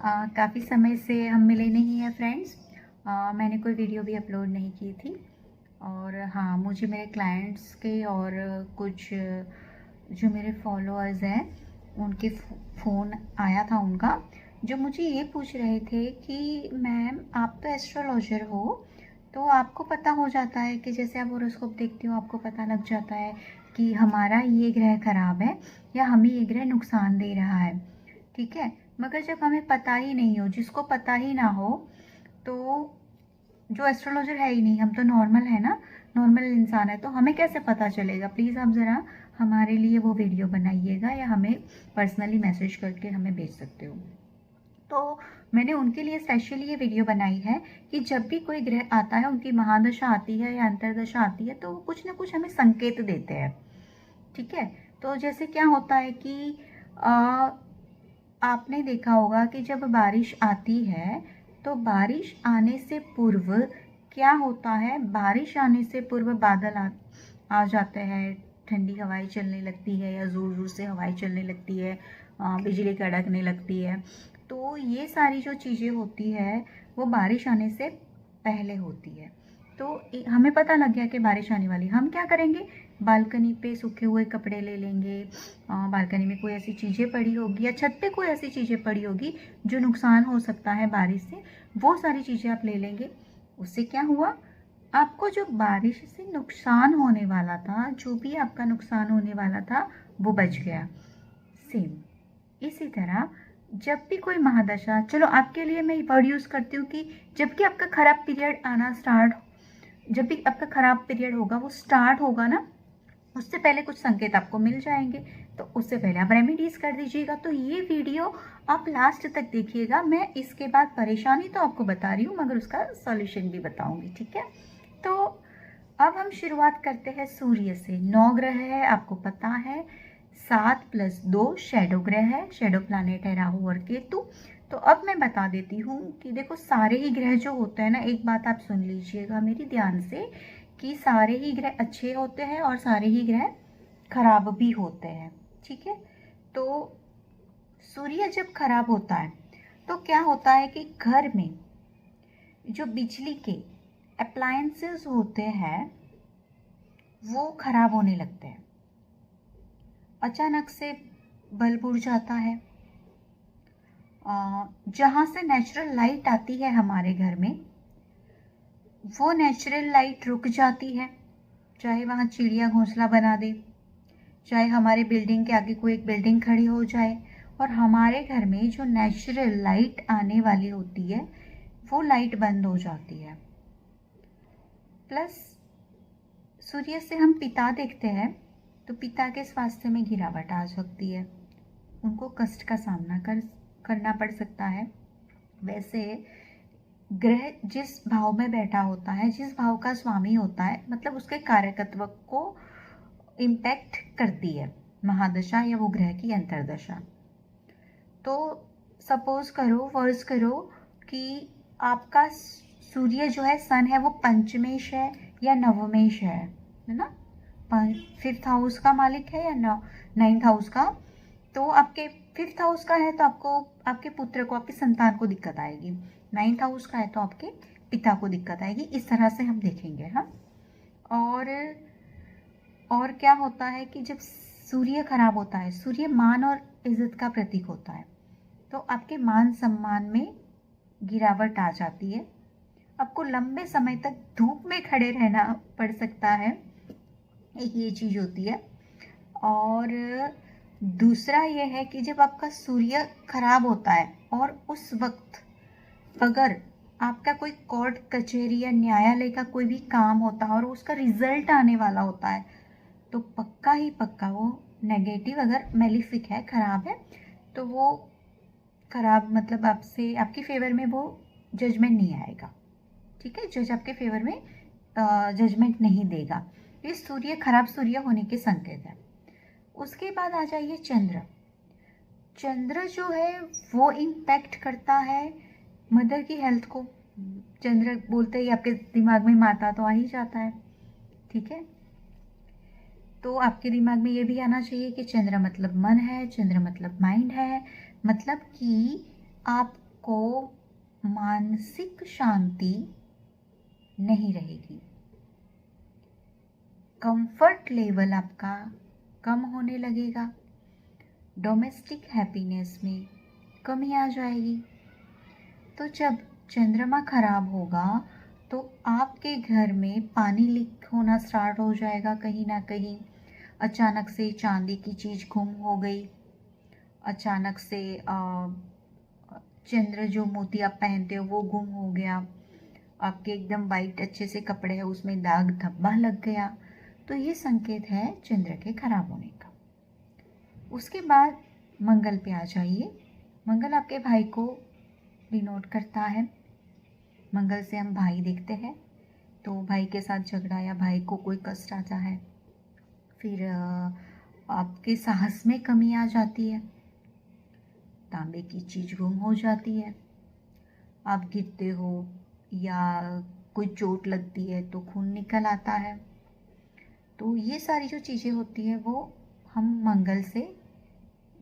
काफ़ी समय से हम मिले नहीं हैं फ्रेंड्स। मैंने कोई वीडियो भी अपलोड नहीं की थी। और हाँ, मुझे मेरे क्लाइंट्स के और कुछ जो मेरे फॉलोअर्स हैं उनके फ़ोन आया था उनका, जो मुझे ये पूछ रहे थे कि मैम आप तो एस्ट्रोलॉजर हो, तो आपको पता हो जाता है कि जैसे आप हॉरोस्कोप देखते हो आपको पता लग जाता है कि हमारा ये ग्रह ख़राब है या हमें ये ग्रह नुकसान दे रहा है, ठीक है। मगर जब हमें पता ही नहीं हो, जिसको पता ही ना हो, तो जो एस्ट्रोलॉजर है ही नहीं, हम तो नॉर्मल है ना, नॉर्मल इंसान है, तो हमें कैसे पता चलेगा। प्लीज़ आप ज़रा हमारे लिए वो वीडियो बनाइएगा या हमें पर्सनली मैसेज करके हमें भेज सकते हो। तो मैंने उनके लिए स्पेशली ये वीडियो बनाई है कि जब भी कोई ग्रह आता है, उनकी महादशा आती है या अंतरदशा आती है, तो वो कुछ ना कुछ हमें संकेत देते हैं, ठीक है। तो जैसे क्या होता है कि आपने देखा होगा कि जब बारिश आती है तो बारिश आने से पूर्व क्या होता है, बारिश आने से पूर्व बादल आ जाते हैं, ठंडी हवाएं चलने लगती है या ज़ोर ज़ोर से हवाएं चलने लगती है, बिजली कड़कने लगती है। तो ये सारी जो चीज़ें होती है वो बारिश आने से पहले होती है। तो हमें पता लग गया कि बारिश आने वाली, हम क्या करेंगे, बालकनी पे सूखे हुए कपड़े ले लेंगे, बालकनी में कोई ऐसी चीज़ें पड़ी होगी या छत पे कोई ऐसी चीज़ें पड़ी होगी जो नुकसान हो सकता है बारिश से, वो सारी चीज़ें आप ले लेंगे। उससे क्या हुआ, आपको जो बारिश से नुकसान होने वाला था, जो भी आपका नुकसान होने वाला था, वो बच गया। सेम इसी तरह जब भी कोई महादशा, चलो आपके लिए मैं वर्ड यूज़ करती हूँ कि जब कि आपका खराब पीरियड आना स्टार्ट, जब भी आपका खराब पीरियड होगा वो स्टार्ट होगा ना, उससे पहले कुछ संकेत आपको मिल जाएंगे, तो उससे पहले आप रेमेडीज कर दीजिएगा। तो ये वीडियो आप लास्ट तक देखिएगा। मैं इसके बाद परेशानी तो आपको बता रही हूँ मगर उसका सॉल्यूशन भी बताऊंगी, ठीक है। तो अब हम शुरुआत करते हैं सूर्य से। 9 ग्रह है, आपको पता है। 7 + 2 शैडो ग्रह है, शैडो प्लैनेट है राहु और केतु। तो अब मैं बता देती हूँ कि देखो, सारे ही ग्रह जो होते हैं ना, एक बात आप सुन लीजिएगा मेरी ध्यान से, कि सारे ही ग्रह अच्छे होते हैं और सारे ही ग्रह खराब भी होते हैं, ठीक है। तो सूर्य जब खराब होता है तो क्या होता है कि घर में जो बिजली के अप्लायंसेस होते हैं वो खराब होने लगते हैं। अचानक से बल्ब उड़ जाता है, जहाँ से नेचुरल लाइट आती है हमारे घर में, वो नेचुरल लाइट रुक जाती है। चाहे वहाँ चिड़िया घोंसला बना दे, चाहे हमारे बिल्डिंग के आगे कोई एक बिल्डिंग खड़ी हो जाए, और हमारे घर में जो नेचुरल लाइट आने वाली होती है वो लाइट बंद हो जाती है। प्लस सूर्य से हम पिता देखते हैं तो पिता के स्वास्थ्य में गिरावट आ सकती है, उनको कष्ट का सामना करना पड़ सकता है। वैसे ग्रह जिस भाव में बैठा होता है, जिस भाव का स्वामी होता है, मतलब उसके कार्यकत्व को इम्पैक्ट करती है महादशा या वो ग्रह की अंतरदशा। तो सपोज करो, फर्ज करो कि आपका सूर्य जो है, सन है, वो पंचमेश है या नवमेश है ना, 5th हाउस का मालिक है या 9th हाउस का। तो आपके 5th हाउस का है तो आपको, आपके पुत्र को, आपकी संतान को दिक्कत आएगी। 9th हाउस का है तो आपके पिता को दिक्कत आएगी। इस तरह से हम देखेंगे। हाँ, और क्या होता है कि जब सूर्य खराब होता है, सूर्य मान और इज्जत का प्रतीक होता है, तो आपके मान सम्मान में गिरावट आ जाती है। आपको लंबे समय तक धूप में खड़े रहना पड़ सकता है, एक ये चीज़ होती है। और दूसरा ये है कि जब आपका सूर्य खराब होता है और उस वक्त अगर आपका कोई कोर्ट कचहरी या न्यायालय का कोई भी काम होता है और उसका रिजल्ट आने वाला होता है, तो पक्का ही पक्का वो नेगेटिव, अगर मेलिफिक है, खराब है, तो वो खराब मतलब आपसे, आपकी फेवर में वो जजमेंट नहीं आएगा, ठीक है। जज आपके फेवर में जजमेंट नहीं देगा। ये सूर्य, खराब सूर्य होने के संकेत है। उसके बाद आ जाइए चंद्र। चंद्र जो है वो इम्पैक्ट करता है मदर की हेल्थ को। चंद्र बोलते ही आपके दिमाग में माता तो आ ही जाता है, ठीक है। तो आपके दिमाग में ये भी आना चाहिए कि चंद्र मतलब मन है, चंद्र मतलब माइंड है, मतलब कि आप आपको मानसिक शांति नहीं रहेगी, कंफर्ट लेवल आपका कम होने लगेगा, डोमेस्टिक हैप्पीनेस में कमी आ जाएगी। तो जब चंद्रमा खराब होगा तो आपके घर में पानी लीक होना स्टार्ट हो जाएगा कहीं ना कहीं। अचानक से चांदी की चीज़ गुम हो गई, अचानक से चंद्र जो मोती आप पहनते हो वो गुम हो गया, आपके एकदम वाइट अच्छे से कपड़े हैं उसमें दाग धब्बा लग गया, तो ये संकेत है चंद्र के खराब होने का। उसके बाद मंगल पे आ जाइए। मंगल आपके भाई को डिनोट करता है। मंगल से हम भाई देखते हैं, तो भाई के साथ झगड़ा या भाई को कोई कष्ट आता है, फिर आपके साहस में कमी आ जाती है, तांबे की चीज़ गुम हो जाती है, आप गिरते हो या कोई चोट लगती है तो खून निकल आता है। तो ये सारी जो चीज़ें होती है वो हम मंगल से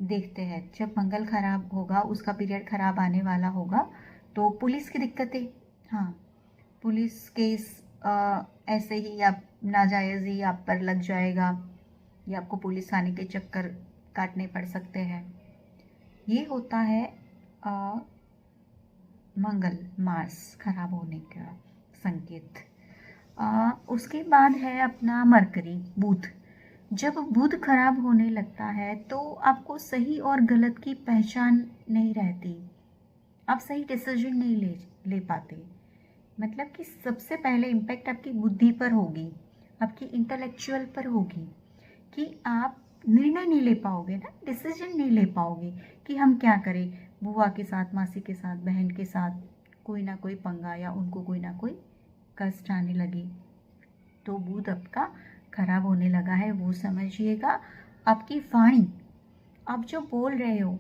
देखते हैं। जब मंगल खराब होगा, उसका पीरियड खराब आने वाला होगा, तो पुलिस की दिक्कतें, हाँ पुलिस केस ऐसे ही आप नाजायज़ ही आप पर लग जाएगा या आपको पुलिस थाने के चक्कर काटने पड़ सकते हैं। ये होता है मंगल मार्स खराब होने का संकेत। उसके बाद है अपना मरकरी बुध। जब बुध खराब होने लगता है तो आपको सही और गलत की पहचान नहीं रहती, आप सही डिसीजन नहीं ले पाते। मतलब कि सबसे पहले इम्पैक्ट आपकी बुद्धि पर होगी, आपकी इंटेलेक्चुअल पर होगी, कि आप निर्णय नहीं ले पाओगे ना, डिसीजन नहीं ले पाओगे कि हम क्या करें। बुआ के साथ, मासी के साथ, बहन के साथ कोई ना कोई पंगा या उनको कोई ना कोई कष्ट आने लगे, तो बुध आपका खराब होने लगा है, वो समझिएगा। आपकी वाणी, आप जो बोल रहे हो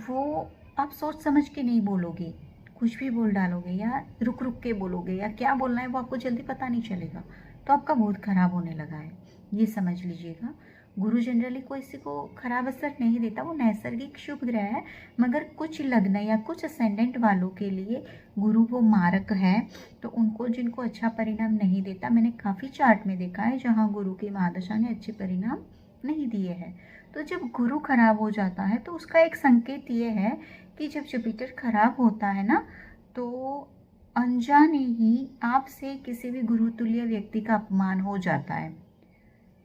वो आप सोच समझ के नहीं बोलोगे, कुछ भी बोल डालोगे या रुक रुक के बोलोगे, या क्या बोलना है वो आपको जल्दी पता नहीं चलेगा, तो आपका बुध खराब होने लगा है, ये समझ लीजिएगा। गुरु जनरली कोई किसी को खराब असर नहीं देता, वो नैसर्गिक शुभ ग्रह है, मगर कुछ लग्न या कुछ असेंडेंट वालों के लिए गुरु वो मारक है, तो उनको जिनको अच्छा परिणाम नहीं देता, मैंने काफ़ी चार्ट में देखा है जहाँ गुरु की महादशा ने अच्छे परिणाम नहीं दिए हैं। तो जब गुरु खराब हो जाता है तो उसका एक संकेत ये है कि जब जुपिटर खराब होता है ना, तो अनजाने ही आपसे किसी भी गुरुतुल्य व्यक्ति का अपमान हो जाता है,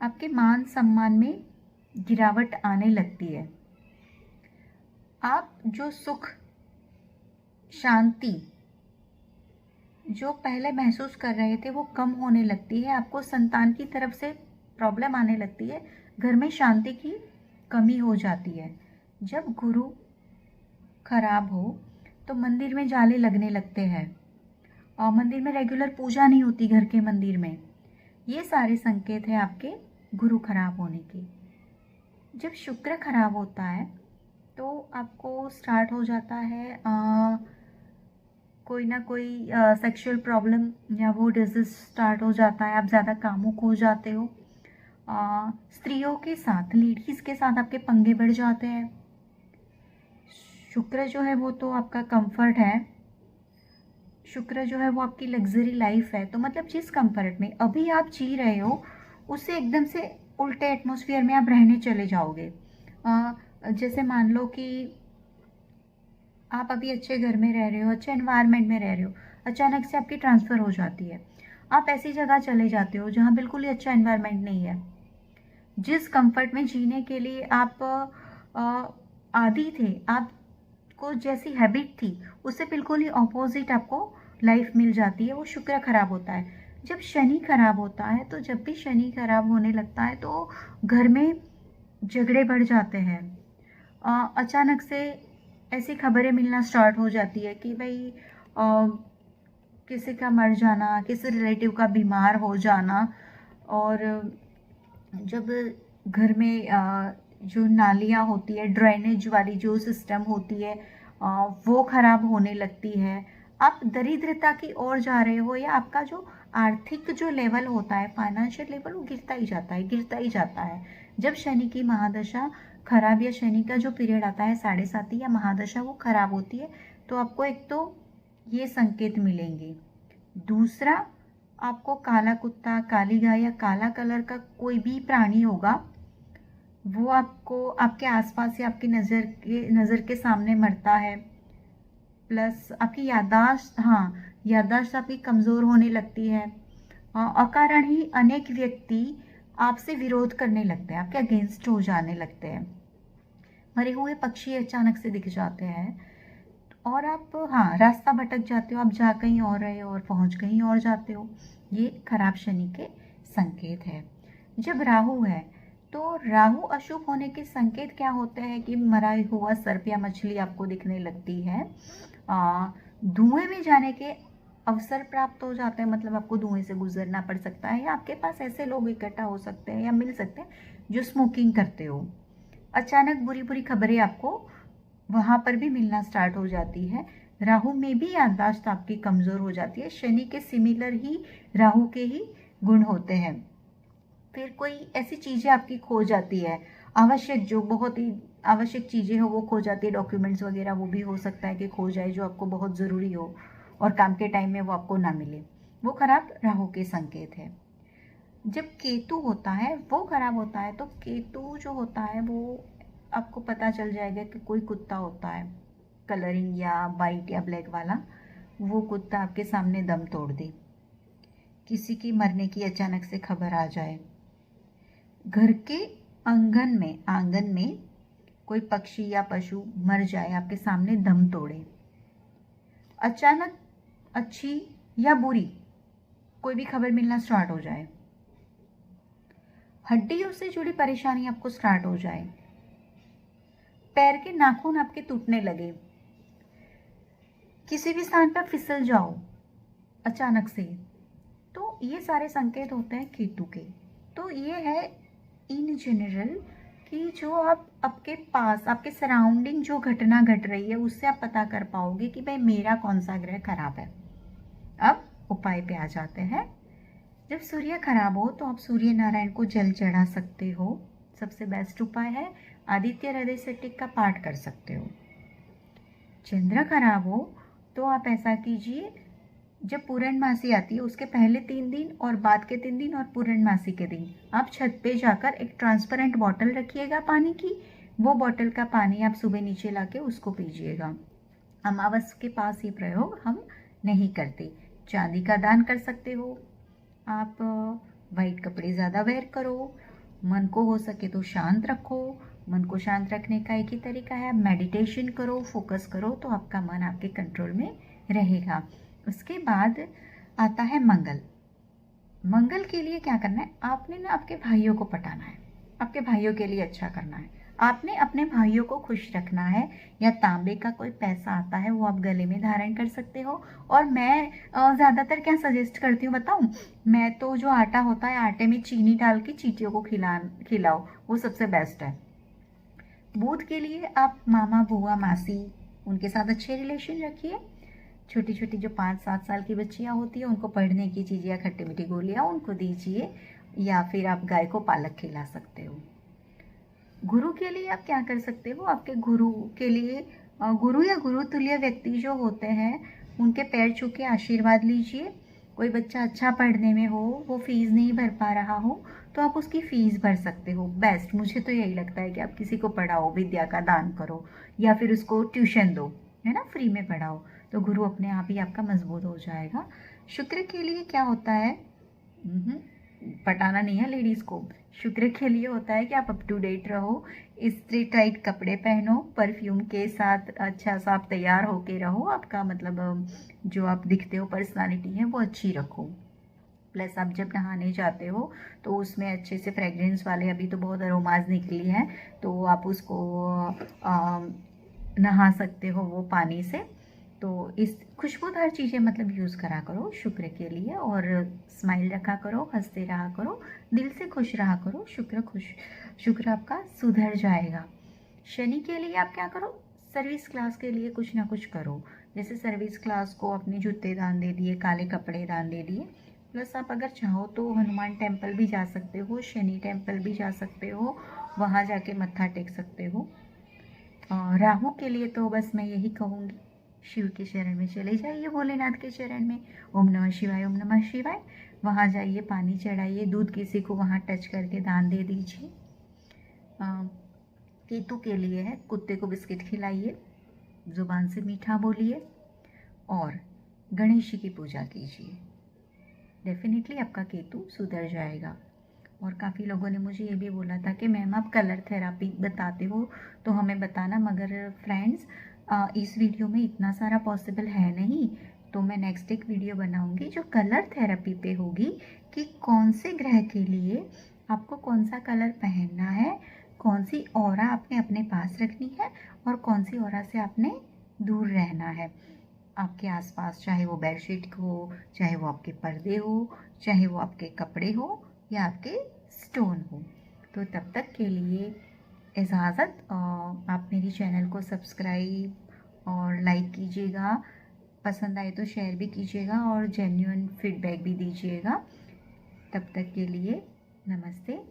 आपके मान सम्मान में गिरावट आने लगती है, आप जो सुख शांति जो पहले महसूस कर रहे थे वो कम होने लगती है, आपको संतान की तरफ से प्रॉब्लम आने लगती है, घर में शांति की कमी हो जाती है। जब गुरु खराब हो तो मंदिर में जाले लगने लगते हैं और मंदिर में रेगुलर पूजा नहीं होती, घर के मंदिर में। ये सारे संकेत हैं आपके गुरु खराब होने के। जब शुक्र खराब होता है तो आपको स्टार्ट हो जाता है कोई ना कोई सेक्सुअल प्रॉब्लम या वो डिजीज स्टार्ट हो जाता है, आप ज़्यादा कामुक हो जाते हो, स्त्रियों के साथ, लेडीज़ के साथ आपके पंगे बढ़ जाते हैं। शुक्र जो है वो तो आपका कंफर्ट है, शुक्र जो है वो आपकी लग्जरी लाइफ है, तो मतलब जिस कंफर्ट में अभी आप जी रहे हो उससे एकदम से उल्टे एटमॉस्फेयर में आप रहने चले जाओगे। जैसे मान लो कि आप अभी अच्छे घर में रह रहे हो, अच्छे एनवायरनमेंट में रह रहे हो, अचानक से आपकी ट्रांसफ़र हो जाती है, आप ऐसी जगह चले जाते हो जहाँ बिल्कुल ही अच्छा एनवायरनमेंट नहीं है। जिस कंफर्ट में जीने के लिए आप आदी थे, आपको जैसी हैबिट थी उससे बिल्कुल ही ऑपोजिट आपको लाइफ मिल जाती है, वो शुक्र खराब होता है। जब शनि खराब होता है, तो जब भी शनि खराब होने लगता है तो घर में झगड़े बढ़ जाते हैं, अचानक से ऐसी खबरें मिलना स्टार्ट हो जाती है कि भाई किसी का मर जाना, किसी रिलेटिव का बीमार हो जाना, और जब घर में जो नालियाँ होती है, ड्रेनेज वाली जो सिस्टम होती है वो खराब होने लगती है, आप दरिद्रता की ओर जा रहे हो, या आपका जो आर्थिक जो लेवल होता है, फाइनेंशियल लेवल, वो गिरता ही जाता है, गिरता ही जाता है। जब शनि की महादशा खराब या शनि का जो पीरियड आता है 7.5 या महादशा वो खराब होती है, तो आपको एक तो ये संकेत मिलेंगे। दूसरा, आपको काला कुत्ता, काली गाय या काला कलर का कोई भी प्राणी होगा, वो आपको आपके आसपास या आपकी नज़र के सामने मरता है। प्लस आपकी याददाश्त, हाँ, याददाश्त आपकी कमज़ोर होने लगती है। अकारण ही अनेक व्यक्ति आपसे विरोध करने लगते हैं, आपके अगेंस्ट हो जाने लगते हैं। मरे हुए पक्षी अचानक से दिख जाते हैं और आप, हाँ, रास्ता भटक जाते हो, आप जा कहीं और रहे हो और पहुंच कहीं और जाते हो। ये खराब शनि के संकेत है। जब राहु है तो राहु अशुभ होने के संकेत क्या होते हैं कि मरा हुआ सर्प या मछली आपको दिखने लगती है। धुएं में जाने के अवसर प्राप्त हो जाते हैं, मतलब आपको धुएं से गुजरना पड़ सकता है, या आपके पास ऐसे लोग इकट्ठा हो सकते हैं या मिल सकते हैं जो स्मोकिंग करते हो। अचानक बुरी बुरी खबरें आपको वहाँ पर भी मिलना स्टार्ट हो जाती है। राहु में भी याददाश्त आपकी कमज़ोर हो जाती है। शनि के सिमिलर ही राहु के ही गुण होते हैं। फिर कोई ऐसी चीज़ें आपकी खो जाती है, आवश्यक, जो बहुत ही आवश्यक चीज़ें हो वो खो जाती है, डॉक्यूमेंट्स वगैरह, वो भी हो सकता है कि खो जाए जो आपको बहुत ज़रूरी हो और काम के टाइम में वो आपको ना मिले। वो खराब राहु के संकेत है। जब केतु होता है वो खराब होता है, तो केतु जो होता है वो आपको पता चल जाएगा कि कोई कुत्ता होता है कलरिंग या वाइट या ब्लैक वाला, वो कुत्ता आपके सामने दम तोड़ दे, किसी की मरने की अचानक से खबर आ जाए, घर के आंगन में कोई पक्षी या पशु मर जाए, आपके सामने दम तोड़े, अचानक अच्छी या बुरी कोई भी खबर मिलना स्टार्ट हो जाए, हड्डियों से जुड़ी परेशानी आपको स्टार्ट हो जाए, पैर के नाखून आपके टूटने लगे, किसी भी स्थान पर फिसल जाओ अचानक से, तो ये सारे संकेत होते हैं केतु के। तो ये है इन जनरल कि जो आप आपके पास, आपके सराउंडिंग जो घटना घट रही है उससे आप पता कर पाओगे कि भाई मेरा कौन सा ग्रह खराब है। अब उपाय पे आ जाते हैं। जब सूर्य खराब हो तो आप सूर्य नारायण को जल चढ़ा सकते हो, सबसे बेस्ट उपाय है। आदित्य हृदय शतक का पाठ कर सकते हो। चंद्र खराब हो तो आप ऐसा कीजिए, जब पूर्णमासी आती है उसके पहले 3 दिन और बाद के 3 दिन और पूर्णमासी के दिन आप छत पे जाकर एक ट्रांसपेरेंट बॉटल रखिएगा पानी की, वो बॉटल का पानी आप सुबह नीचे लाके उसको पीजिएगा। अमावस के पास ये प्रयोग हम नहीं करते। चांदी का दान कर सकते हो आप, वाइट कपड़े ज़्यादा वेयर करो, मन को हो सके तो शांत रखो। मन को शांत रखने का एक ही तरीका है, मेडिटेशन करो, फोकस करो, तो आपका मन आपके कंट्रोल में रहेगा। उसके बाद आता है मंगल। मंगल के लिए क्या करना है, आपने ना आपके भाइयों को पटाना है, आपके भाइयों के लिए अच्छा करना है, आपने अपने भाइयों को खुश रखना है। या तांबे का कोई पैसा आता है वो आप गले में धारण कर सकते हो। और मैं ज़्यादातर क्या सजेस्ट करती हूँ बताऊँ, मैं तो जो आटा होता है आटे में चीनी डाल के चींटियों को खिलाओ, वो सबसे बेस्ट है। बुध के लिए आप मामा बुआ मासी उनके साथ अच्छे रिलेशन रखिए। छोटी छोटी जो 5-7 साल की बच्चियाँ होती हैं उनको पढ़ने की चीज़ या खट्टी मीठी गोलियाँ उनको दीजिए, या फिर आप गाय को पालक खिला सकते हो। गुरु के लिए आप क्या कर सकते हो, आपके गुरु के लिए गुरु या गुरुतुल्य व्यक्ति जो होते हैं उनके पैर छू के आशीर्वाद लीजिए। कोई बच्चा अच्छा पढ़ने में हो, वो फीस नहीं भर पा रहा हो, तो आप उसकी फ़ीस भर सकते हो। बेस्ट मुझे तो यही लगता है कि आप किसी को पढ़ाओ, विद्या का दान करो, या फिर उसको ट्यूशन दो, है ना, फ्री में पढ़ाओ, तो गुरु अपने आप ही आपका मजबूत हो जाएगा। शुक्र के लिए क्या होता है, पटाना नहीं है लेडीज़ को। शुक्र के लिए होता है कि आप अप टू डेट रहो, इस्त्री टाइट कपड़े पहनो, परफ्यूम के साथ अच्छा सा आप तैयार होके रहो, आपका मतलब जो आप दिखते हो पर्सनालिटी है वो अच्छी रखो। प्लस आप जब नहाने जाते हो तो उसमें अच्छे से फ्रेगरेंस वाले, अभी तो बहुत अरोमाज निकली हैं, तो आप उसको नहा सकते हो वो पानी से। तो इस खुशबूदार चीज़ें मतलब यूज़ करा करो शुक्र के लिए, और स्माइल रखा करो, हंसते रहा करो, दिल से खुश रहा करो। शुक्र आपका सुधर जाएगा। शनि के लिए आप क्या करो, सर्विस क्लास के लिए कुछ ना कुछ करो। जैसे सर्विस क्लास को अपने जूते दान दे दिए, काले कपड़े दान दे दिए। प्लस आप अगर चाहो तो हनुमान टेम्पल भी जा सकते हो, शनि टेम्पल भी जा सकते हो, वहाँ जाके मत्था टेक सकते हो। राहु के लिए तो बस मैं यही कहूँगी शिव के चरण में चले जाइए, भोलेनाथ के चरण में। ओम नमः शिवाय, ओम नमः शिवाय। वहाँ जाइए, पानी चढ़ाइए, दूध किसी को वहाँ टच करके दान दे दीजिए। केतु के लिए है, कुत्ते को बिस्किट खिलाइए, ज़ुबान से मीठा बोलिए और गणेश जी की पूजा कीजिए। डेफिनेटली आपका केतु सुधर जाएगा। और काफ़ी लोगों ने मुझे ये भी बोला था कि मैम आप कलर थेरापी बताते हो तो हमें बताना, मगर फ्रेंड्स इस वीडियो में इतना सारा पॉसिबल है नहीं, तो मैं नेक्स्ट एक वीडियो बनाऊंगी जो कलर थेरेपी पे होगी कि कौन से ग्रह के लिए आपको कौन सा कलर पहनना है, कौन सी ऑरा आपने अपने पास रखनी है और कौन सी ऑरा से आपने दूर रहना है आपके आसपास, चाहे वो बेडशीट हो, चाहे वो आपके पर्दे हो, चाहे वो आपके कपड़े हो या आपके स्टोन हो। तो तब तक के लिए इजाज़त। आप मेरी चैनल को सब्सक्राइब और लाइक कीजिएगा, पसंद आए तो शेयर भी कीजिएगा और जेन्युइन फीडबैक भी दीजिएगा। तब तक के लिए नमस्ते।